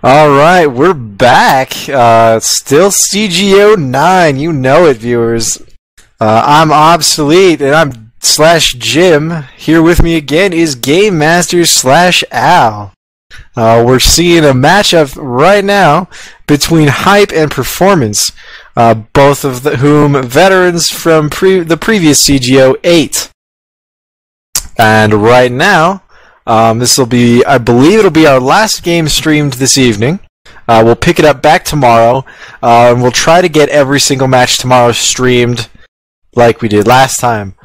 Alright, we're back. Still CGO 9, you know it, viewers. I'm Obsolete, and I'm /Jim. Here with me again is Game Master /Al. We're seeing a matchup right now between Hype and Performance, both of whom veterans from the previous CGO 8. And right now, this will be, I believe it'll be our last game streamed this evening. We'll pick it up back tomorrow, and we'll try to get every single match tomorrow streamed like we did last time.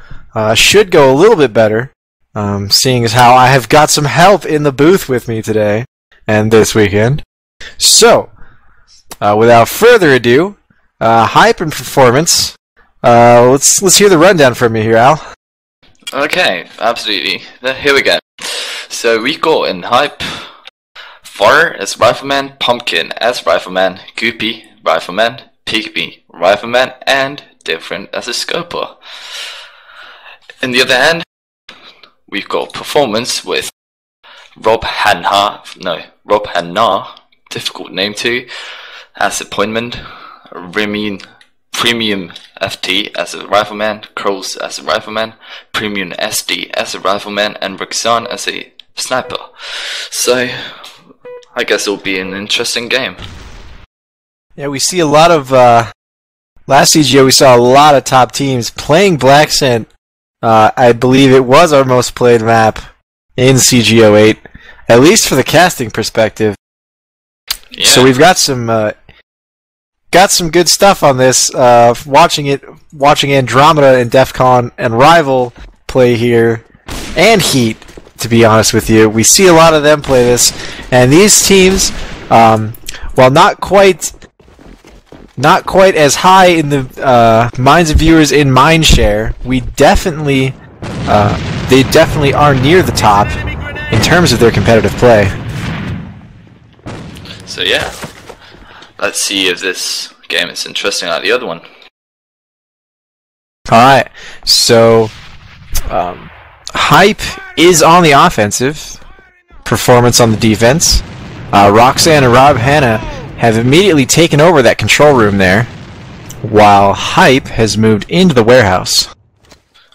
Should go a little bit better, seeing as how I have got some help in the booth with me today and this weekend. So, without further ado, Hype and Performance. Let's hear the rundown from you here, Al. Okay, absolutely. Here we go. So we got in Hype, Fire as Rifleman, Pumpkin as Rifleman, Goopy, Rifleman, Pigby, Rifleman, and Different as a Scoper. In the other hand, we've got Performance with Rob Hanna, difficult name too, as Appointment, Premium FT as a Rifleman, Crows as a Rifleman, Premium SD as a Rifleman, and Roxanne as a Sniper. So, I guess it'll be an interesting game. Yeah, we see a lot of, last CGO we saw a lot of top teams playing Black Scent. I believe it was our most played map in CGO 8, at least for the casting perspective. Yeah. So we've got some good stuff on this. Watching Andromeda and DEFCON and Rival play here, and Heat. To be honest with you, we see a lot of them play this, and these teams, while not quite as high in the minds of viewers in mindshare, they definitely are near the top in terms of their competitive play. So yeah, let's see if this game is interesting like the other one. Alright, so Hype is on the offensive, Performance on the defense. Roxanne and Rob Hanna have immediately taken over that control room there, while Hype has moved into the warehouse.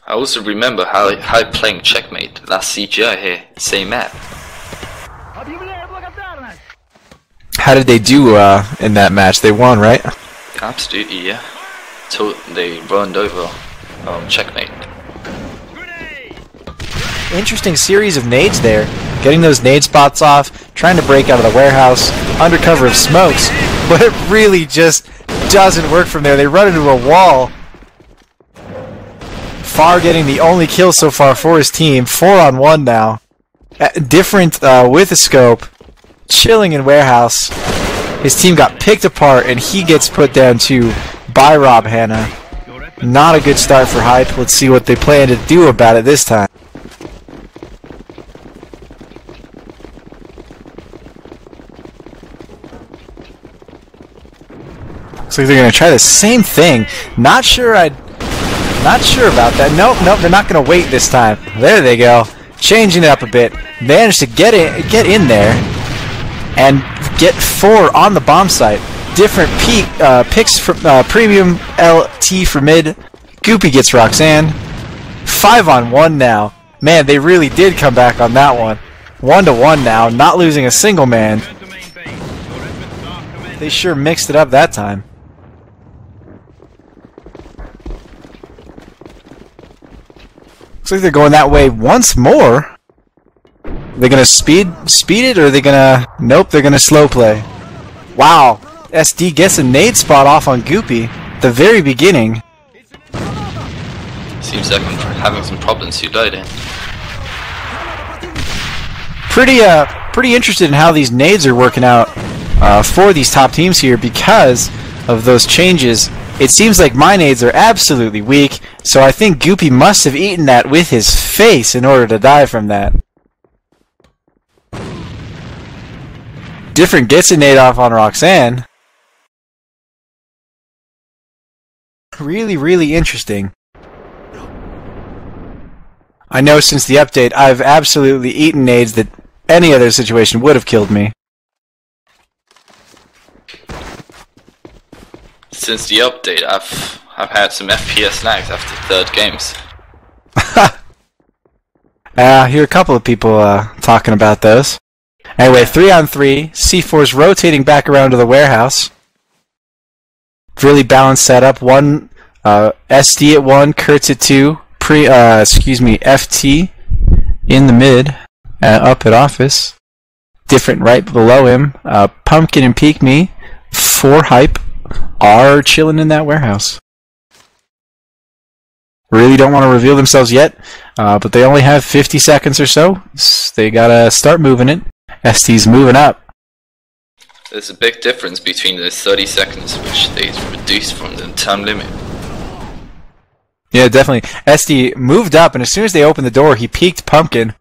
I also remember how Hype playing Checkmate last CGI here, same map. How did they do in that match? They won, right? Absolutely, yeah. Till they runned over Checkmate. Interesting series of nades there. Getting those nade spots off, trying to break out of the warehouse, under cover of smokes, but it really just doesn't work from there. They run into a wall. Far getting the only kill so far for his team. 4-on-1 now. Different with a scope. Chilling in warehouse. His team got picked apart, and he gets put down too by Rob Hanna. Not a good start for Hype. Let's see what they plan to do about it this time. Looks like they're gonna try the same thing. Not sure about that. Nope, they're not gonna wait this time. There they go. Changing it up a bit. Managed to get in there and get 4 on the bomb site. Different picks from Premium LT for mid. Goopy gets Roxanne. 5-on-1 now. Man, they really did come back on that one. 1-to-1 now, not losing a single man. They sure mixed it up that time. Looks like they're going that way once more. They're gonna speed it, or are they gonna? Nope, they're gonna slow play. Wow, SD gets a nade spot off on Goopy at the very beginning. Seems like I'm having some problems here today. Pretty interested in how these nades are working out for these top teams here because of those changes. It seems like my nades are absolutely weak, so I think Goopy must have eaten that with his face in order to die from that. Different gets a nade off on Roxanne. Really interesting. I know since the update, I've absolutely eaten nades that any other situation would have killed me. since the update, I've had some FPS lags after third games. I hear a couple of people talking about those. Anyway, 3-on-3. C4's rotating back around to the warehouse. Really balanced setup. One SD at 1, Kurtz at 2. FT in the mid, up at office. Different right below him. Pumpkin and Peek Me, 4 hype, are chilling in that warehouse. Really don't want to reveal themselves yet, but they only have 50 seconds or so. They gotta start moving it. ST's moving up. There's a big difference between the 30 seconds, which they reduced from the time limit. Yeah, definitely. SD moved up, and as soon as they opened the door, he peeked Pumpkin.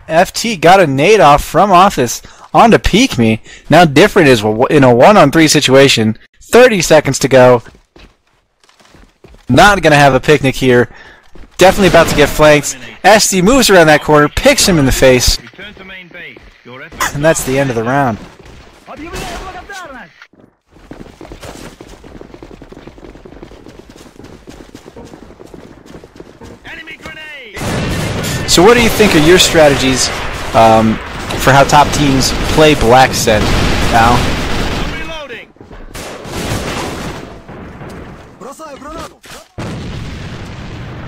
FT got a nade off from office onto Peek Me. Now different is in a 1-on-3 situation. 30 seconds to go. Not going to have a picnic here. Definitely about to get flanked. SD moves around that corner, picks him in the face. And that's the end of the round. So what do you think are your strategies for how top teams play Black Sen, Al?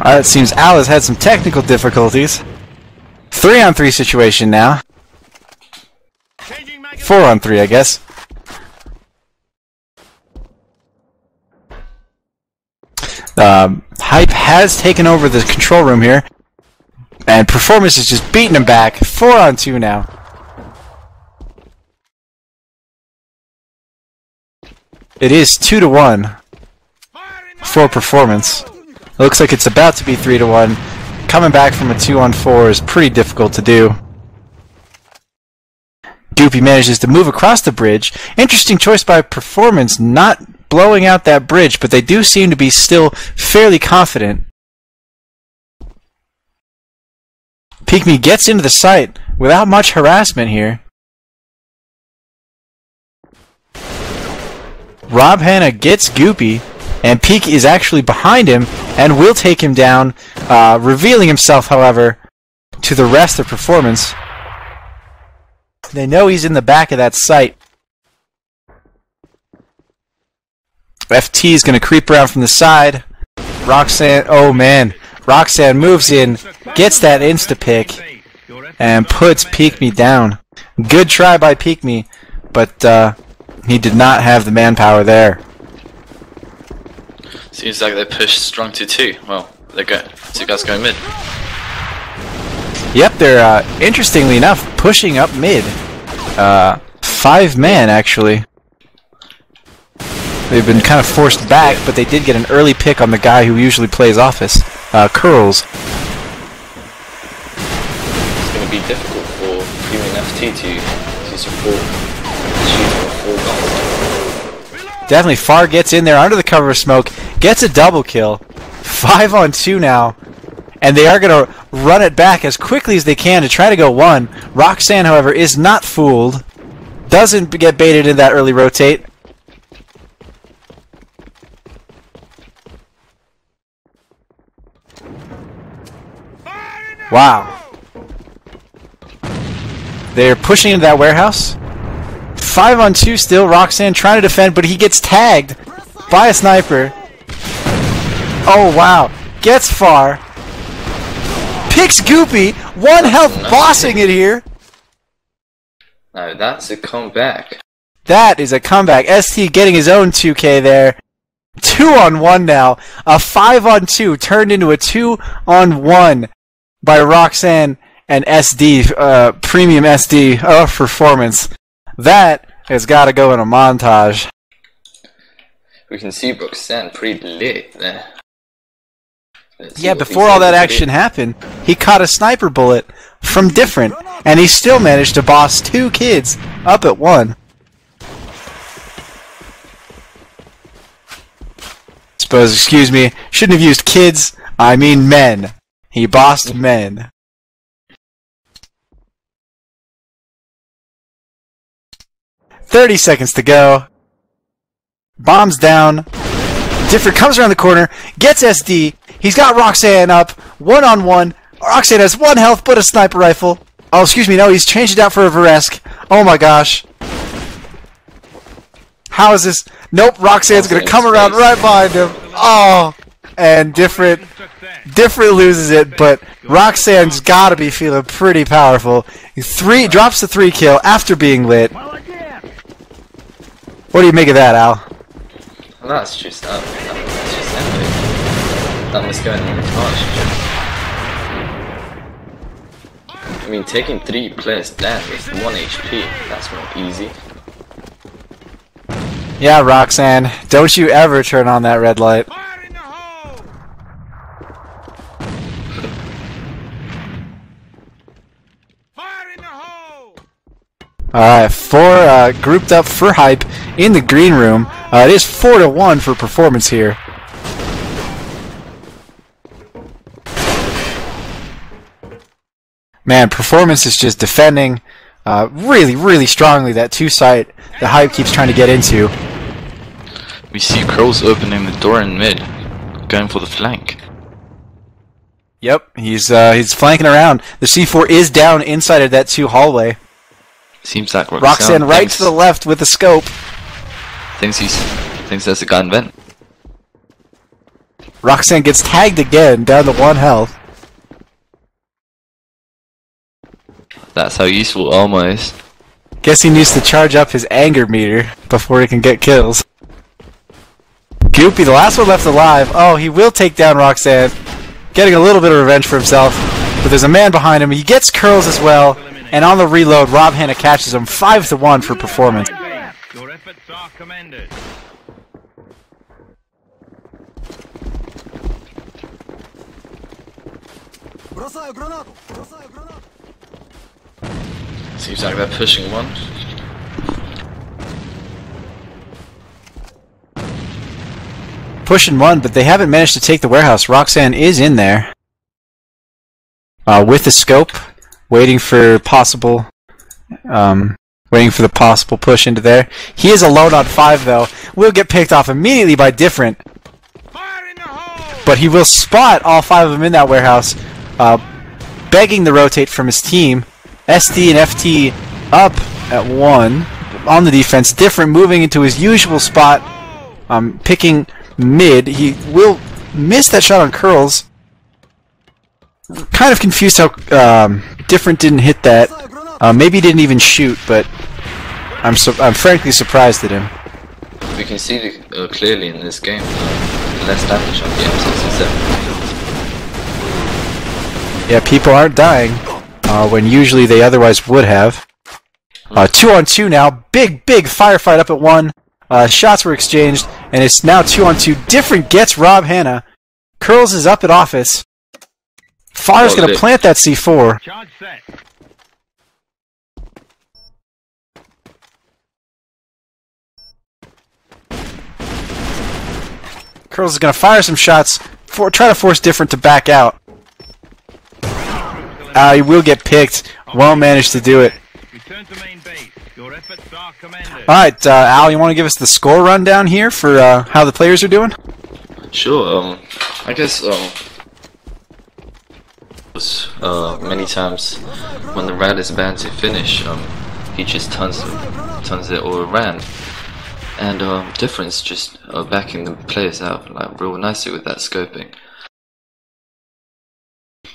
It seems Al has had some technical difficulties. 3-on-3 situation now. 4-on-3, I guess. Hype has taken over the control room here. And Performance is just beating him back. 4-on-2 now. It is 2-1 for Performance. It looks like it's about to be 3-1. Coming back from a 2-on-4 is pretty difficult to do. Goopy manages to move across the bridge. Interesting choice by Performance, not blowing out that bridge, but they do seem to be still fairly confident. Peek Me gets into the site without much harassment here. Rob Hanna gets Goopy, and Peek is actually behind him and will take him down, revealing himself, however, to the rest of Performance. They know he's in the back of that site. FT is going to creep around from the side. Roxanne, oh man. Roxanne moves in, gets that insta-pick, and puts Peek Me down. Good try by Peek Me, but he did not have the manpower there. Seems like they pushed strong to 2. Well, they're good. 2 guys going mid. Yep, they're, interestingly enough, pushing up mid. 5-man, actually. They've been kind of forced back, but they did get an early pick on the guy who usually plays office. Curls. It's going to be difficult for Premium FT to support shooting 4 guys. Definitely, Far gets in there under the cover of smoke, gets a double kill. 5-on-2 now, and they are going to run it back as quickly as they can to try to go 1. Roxanne, however, is not fooled. Doesn't get baited in that early rotate. Wow. They're pushing into that warehouse. 5-on-2 still. Roxanne trying to defend, but he gets tagged by a sniper. Oh, wow. Gets Far. Picks Goopy. 1 health bossing it here. Now that's a comeback. That is a comeback. ST getting his own 2K there. 2-on-1 now. A 5-on-2 turned into a 2-on-1 by Roxanne and SD, Premium SD Performance. That has got to go in a montage. We can see Roxanne pretty lit there. Yeah, before all that action happened, he caught a sniper bullet from Different, and he still managed to boss 2 kids up at 1. Suppose, excuse me, shouldn't have used kids, I mean men. He bossed men. "30 seconds to go. Bombs down. Different comes around the corner, gets SD. He's got Roxanne up, one-on-one. Roxanne has 1 health, but a sniper rifle. Oh, excuse me, no, he's changed it out for a Varesk. Oh my gosh. How is this? Nope, Roxanne's gonna come around right behind him. Oh, and Different loses it, but Roxanne's gotta be feeling pretty powerful. Drops the 3 kill after being lit. What do you make of that, Al? Well, that's just epic. That must go in the charge. I mean, taking 3 players down with 1 HP, that's not easy. Yeah, Roxanne, don't you ever turn on that red light. Alright, 4 grouped up for Hype in the green room. It is 4-1 for performance here. Man, performance is just defending really, really strongly that 2 site the Hype keeps trying to get into. We see Curls opening the door in mid, going for the flank. Yep, he's flanking around. The C4 is down inside of that 2 hallway. Seems like Roxanne right to the left with the scope. Thinks there's a guy in vent. Roxanne gets tagged again, down to 1 health. That's how useful armor is. Guess he needs to charge up his anger meter before he can get kills. Goopy, the last one left alive. Oh, he will take down Roxanne. Getting a little bit of revenge for himself. But there's a man behind him. He gets curls as well. And on the reload, Rob Hanna catches him 5-1 for performance. Your efforts are commended. Seems like they're pushing one. Pushing 1, but they haven't managed to take the warehouse. Roxanne is in there. With the scope. Waiting for the possible push into there. He is alone on 5 though. Will get picked off immediately by Different. But he will spot all 5 of them in that warehouse, begging the rotate from his team. SD and FT up at 1 on the defense. Different moving into his usual spot, picking mid. He will miss that shot on curls. Kind of confused how Different didn't hit that. Maybe he didn't even shoot, but I'm frankly surprised at him. We can see clearly in this game less damage on the M67. Yeah, people aren't dying when usually they otherwise would have. 2-on-2 now. Big firefight up at 1. Shots were exchanged, and it's now 2-on-2. Different gets Rob Hanna. Curls is up at office. Fire's going to plant that C4. Charge set. Curls is going to fire some shots, try to force Different to back out. He will get picked. Won't manage to do it. Return to main base. Your efforts are commended. Alright, Al, you want to give us the score rundown here for how the players are doing? Sure, I guess many times when the rat is about to finish, he just turns it all around, and Difference just backing the players out like real nicely with that scoping.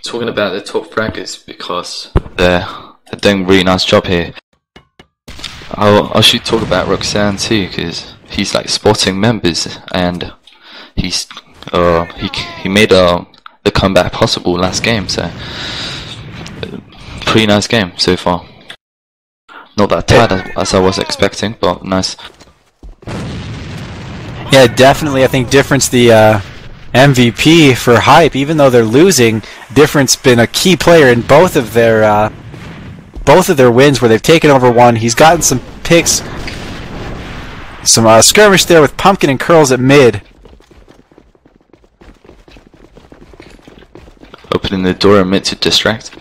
Talking about the top fraggers because they're doing a really nice job here. I should talk about Roxanne too, because he's like spotting members, and he made the comeback possible last game, so pretty nice game so far. Not that tight as I was expecting, but nice. Yeah, definitely. I think Difference the MVP for Hype. Even though they're losing, Difference been a key player in both of their wins where they've taken over 1. He's gotten some picks, some skirmish there with Pumpkin and Curls at mid. Opening the door and meant to distract.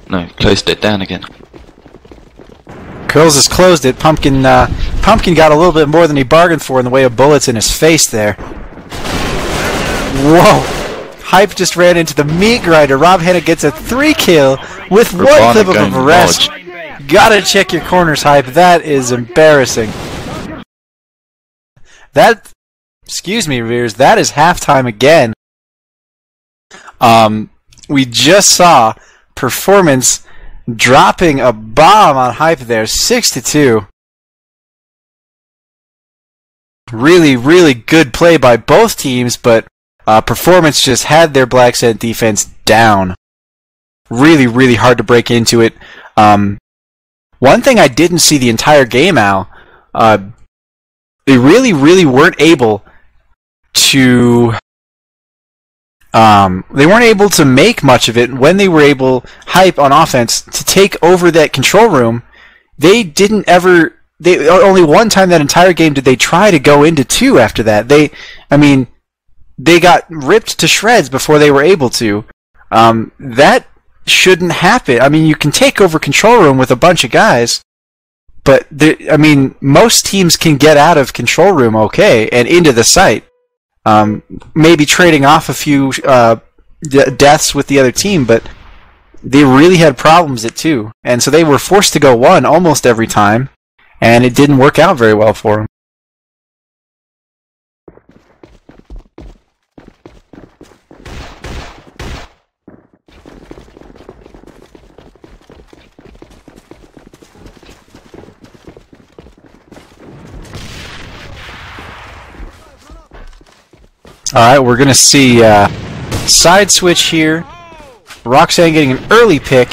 No, closed it down again. Curls has closed it. Pumpkin got a little bit more than he bargained for in the way of bullets in his face there. Whoa! Hype just ran into the meat grinder. Rob Hanna gets a 3-kill with one clip of a arrest. Gotta check your corners, Hype. That is embarrassing. Excuse me, Rears. That is halftime again. We just saw Performance dropping a bomb on Hype there, 6-2. Really, really good play by both teams, but Performance just had their Black Scent defense down. Really, really hard to break into it. One thing I didn't see the entire game, Al, they really, really weren't able to... they weren't able to make much of it. When they were able, Hype on offense, to take over that control room, they didn't ever... only one time that entire game did they try to go into 2 after that. They got ripped to shreds before they were able to. That shouldn't happen. I mean, you can take over control room with a bunch of guys, but most teams can get out of control room okay and into the site. Maybe trading off a few deaths with the other team, but they really had problems at 2, and so they were forced to go 1 almost every time, and it didn't work out very well for them. Alright, we're going to see side switch here. Roxanne getting an early pick.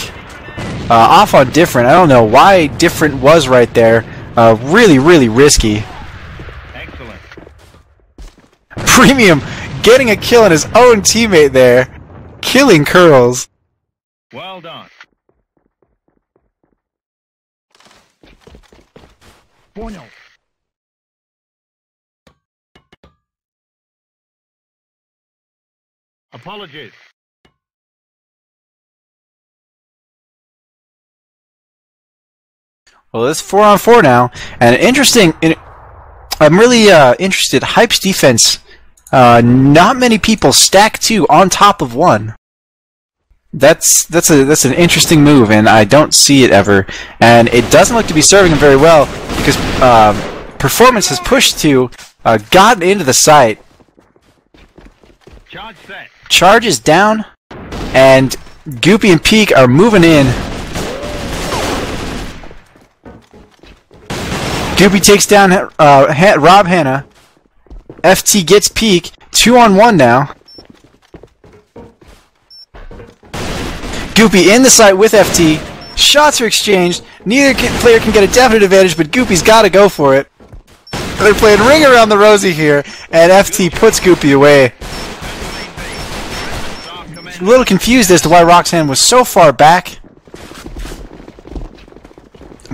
Off on Different. I don't know why Different was right there. Really, really risky. Excellent. Premium getting a kill on his own teammate there. Killing Curls. Well done. Bueno. Apologies. Well, it's 4-on-4 now, and I'm really interested. Hype's defense, not many people stack 2 on top of 1. That's an interesting move, and I don't see it ever. And it doesn't look to be serving him very well because Performance has pushed 2, gotten into the site. Charge set. Charge is down, and Goopy and Peak are moving in. Goopy takes down Rob Hanna. FT gets Peak. 2-on-1 now. Goopy in the site with FT. Shots are exchanged. Neither player can get a definite advantage, but Goopy's got to go for it. They're playing Ring Around the Rosie here, and FT puts Goopy away. A little confused as to why Roxanne was so far back,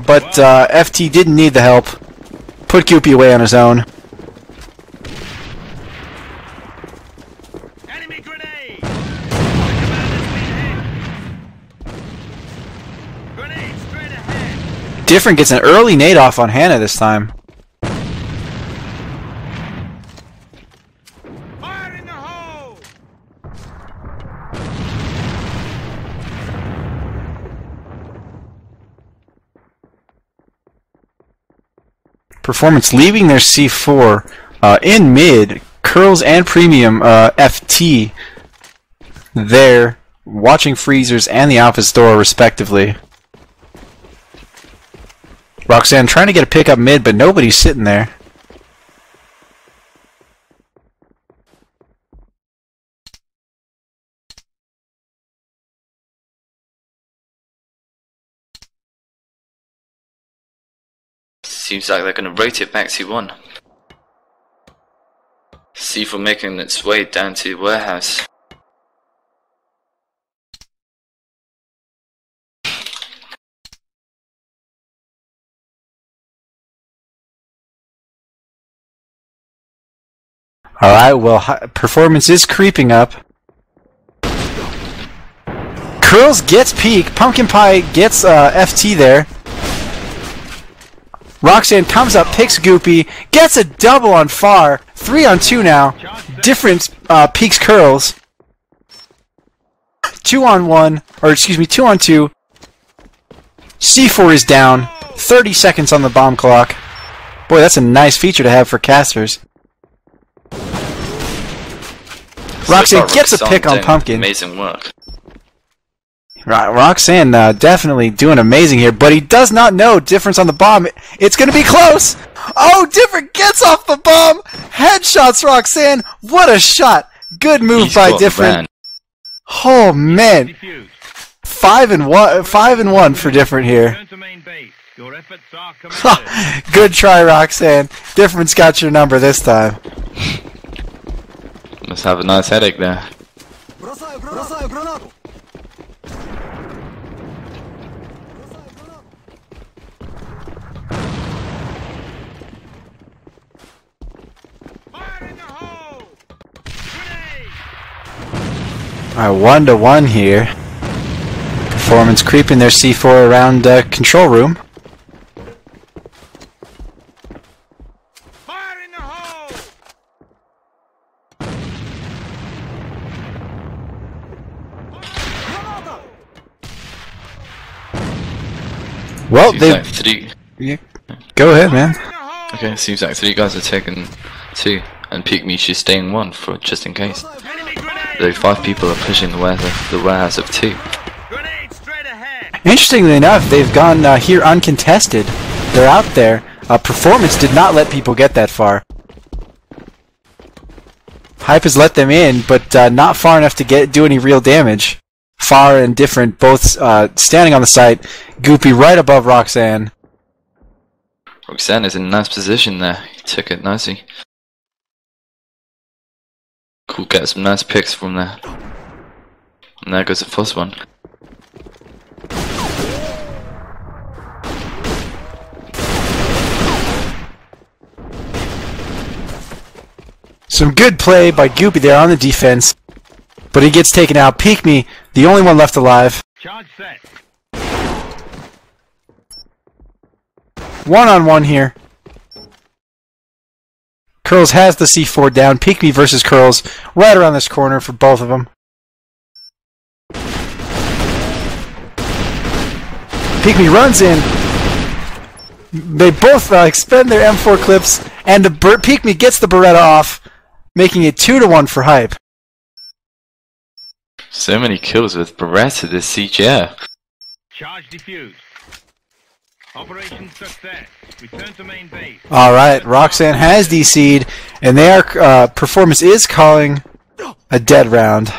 but FT didn't need the help. Put Goopy away on his own. Enemy grenade. Grenade straight ahead. Different gets an early nade off on Hanna this time. Fire in the hole. Performance leaving their C4 in mid. Curls and Premium FT there, watching Freezers and the Alpha Store respectively. Roxanne trying to get a pick up mid, but nobody's sitting there. Seems like they're going to rotate back to 1. C4 making its way down to the warehouse. Alright, well, Performance is creeping up. Curls gets Peak. Pumpkin Pie gets FT there. Roxanne comes up, picks Goopy, gets a double on Far. 3 on 2 now. Different peaks curls. 2 on 1, or excuse me, 2 on 2. C4 is down. 30 seconds on the bomb clock. Boy, that's a nice feature to have for casters. Roxanne gets a pick on Pumpkin. Amazing work. Roxanne definitely doing amazing here, but he does not know difference on the bomb. It's going to be close. Oh, Different gets off the bomb. Headshots, Roxanne. What a shot. Good move by Different. Oh, man. 5 and 1 for Different here. Good try, Roxanne. Different's got your number this time. Must have a nice headache there. Alright, 1-1 here. Performance creeping their C4 around control room. Fire in the hole! Well, Seems they. like three. Yeah, go ahead, man. Okay, seems like 3 guys are taking 2, and Peek Me she's staying 1 for just in case. Though 5 people are pushing the warehouse of 2. Grenade straight ahead! Interestingly enough, they've gone here uncontested. They're out there. Performance did not let people get that far. Hype has let them in, but not far enough to do any real damage. Far and Different, both standing on the site. Goopy right above Roxanne. Roxanne is in a nice position there. He took it nicely. Cool, get some nice picks from there. And there goes the first one. Some good play by Goopy there on the defense. But he gets taken out. Peek Me, the only one left alive. Charge set. 1-on-1 here. Curls has the C4 down. Peek Me versus Curls right around this corner for both of them. Peek Me runs in. They both expend their M4 clips, and Peek Me gets the Beretta off, making it 2-1 for Hype. So many kills with Beretta this CGO. Charge defused. Operation success. Return to main base. Alright, Roxanne has DC'd, and their performance is calling a dead round.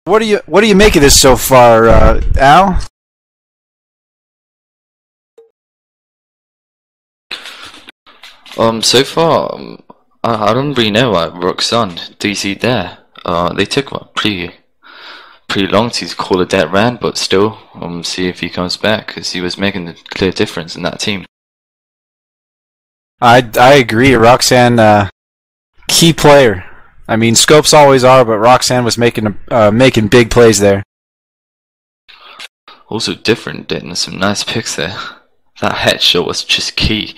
What do you make of this so far, Al? So far, I don't really know why Roxanne DC'd there. They took what, pretty long to call a dead round, but still, see if he comes back, because he was making a clear difference in that team. I agree. Roxanne, key player. I mean, scopes always are, but Roxanne was making big plays there. Also Different, getting some nice picks there. That headshot was just key.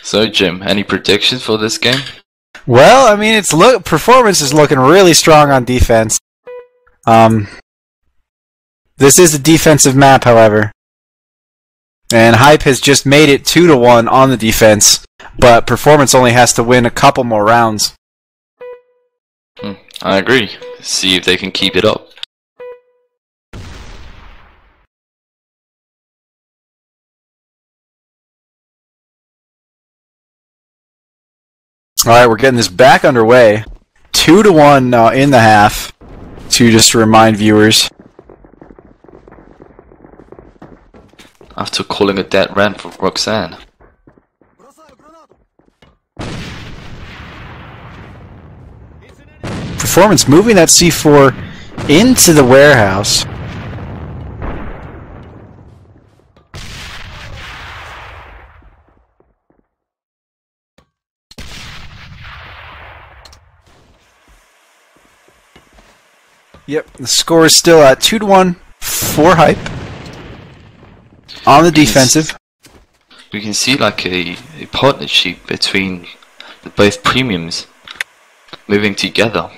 So Jim, any predictions for this game? Well, I mean, performance is looking really strong on defense. This is a defensive map, however. And Hype has just made it 2-1 on the defense, but performance only has to win a couple more rounds. I agree. See if they can keep it up. Alright, we're getting this back underway. 2-1 in the half, just to remind viewers. After calling a dead round for Roxanne. Performance moving that C4 into the warehouse. Yep, the score is still at 2-1 for Hype on the defensive. We can see like a partnership between both premiums moving together.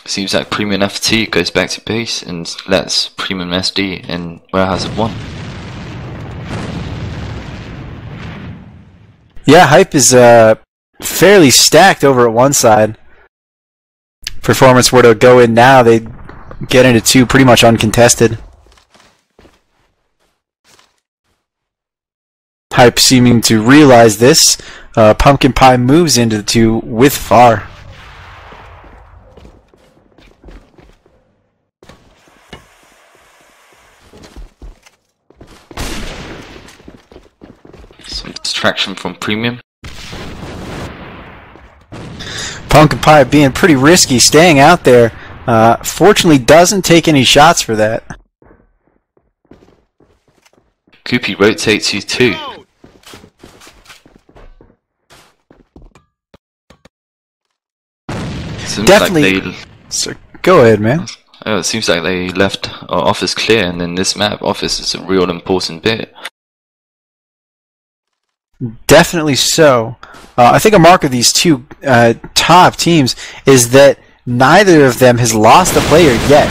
Seems like Premium FT goes back to base and lets Premium SD in Warehouse of 1. Yeah, Hype is fairly stacked over at one side. Performance were to go in now, they'd get into 2 pretty much uncontested. Hype seeming to realize this. Pumpkin Pie moves into the 2 with Far. Some distraction from Premium. Pumpkin Pie being pretty risky, staying out there. Fortunately doesn't take any shots for that. Goopy rotates you too. Seems Definitely. Like So, go ahead, man. it seems like they left our office clear, and in this map, office is a real important bit. Definitely so. I think a mark of these 2 top teams is that neither of them has lost a player yet.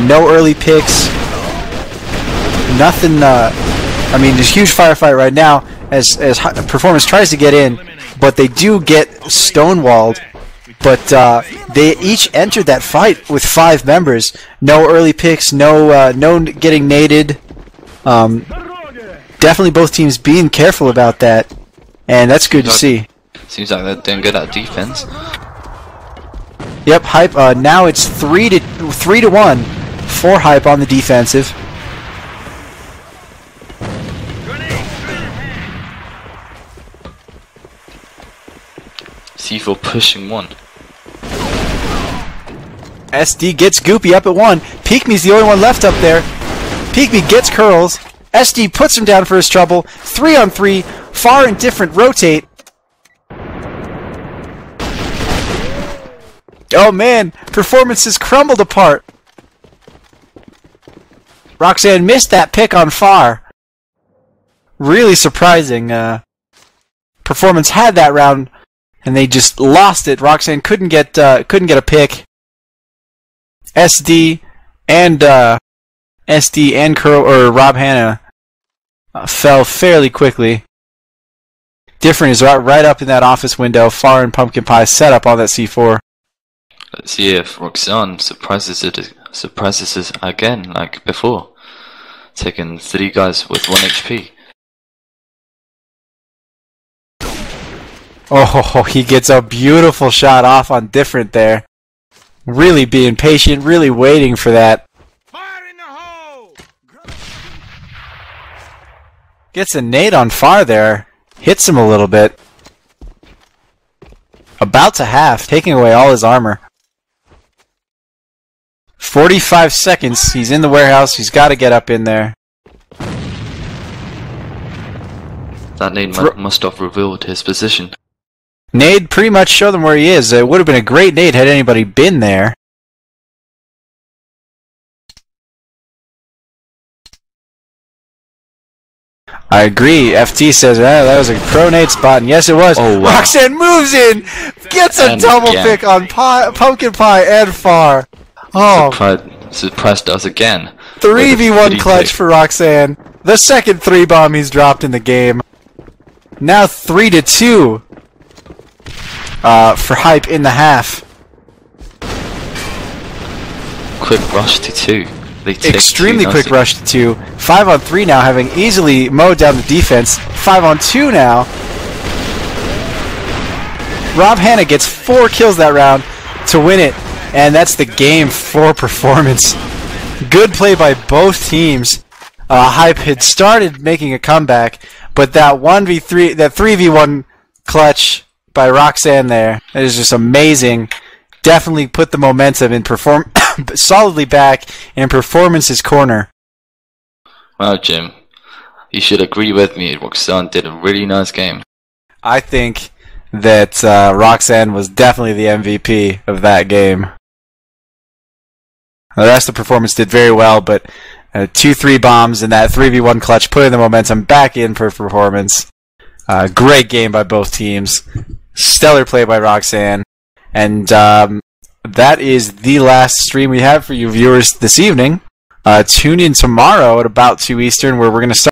No early picks. Nothing. I mean, there's a huge firefight right now as Performance tries to get in, but they do get stonewalled. But they each entered that fight with 5 members. No early picks. No getting naded. Definitely both teams being careful about that, and that's good to see. Seems like they're doing good at defense. Yep, Hype. Now it's 3-1 for Hype on the defensive. C4 pushing 1. SD gets Goopy up at 1. Peekme's the only one left up there. Peekme gets curls. SD puts him down for his trouble. 3-on-3. Far and different rotate. Oh man, Performance has crumbled apart. Roxanne missed that pick on Far. Really surprising. Performance had that round, and they just lost it. Roxanne couldn't get a pick. SD and Curl or Rob Hanna fell fairly quickly. Different is right up in that office window. Far and Pumpkin Pie set up on that C4. Let's see if Roxanne surprises us again like before, taking 3 guys with 1 HP. Oh, he gets a beautiful shot off on Different there. Really being patient, really waiting for that. Fire in the hole! Gets a nade on Far there. Hits him a little bit. About to half, taking away all his armor. 45 seconds. He's in the warehouse. He's got to get up in there. That nade must have revealed his position. Nade pretty much showed them where he is. It would have been a great nade had anybody been there. I agree. FT says, that was a pro nade spot, and yes it was. Oh, wow. Roxanne moves in, gets a double pick on Pumpkin Pie and Far. Oh, Surprised us again. 3v1 clutch for Roxanne. The second 3-bomb he's dropped in the game. Now 3-2 for Hype in the half. Quick rush to 2. Extremely quick rush to 2. 5-on-3 now, having easily mowed down the defense. 5-on-2 now. Rob Hanna gets 4 kills that round to win it, and that's the game for Performance. Good play by both teams. Hype had started making a comeback, but that 1v3, that 3v1 clutch by Roxanne there is just amazing. Definitely put the momentum in solidly back in Performance's corner. Well, Jim, you should agree with me. Roxanne did a really nice game. I think that Roxanne was definitely the MVP of that game. The rest of the performance did very well, but 2-3 bombs in that 3v1 clutch, putting the momentum back in for performance. Great game by both teams. Stellar play by Roxanne. And that is the last stream we have for you viewers this evening. Tune in tomorrow at about 2 Eastern, where we're going to start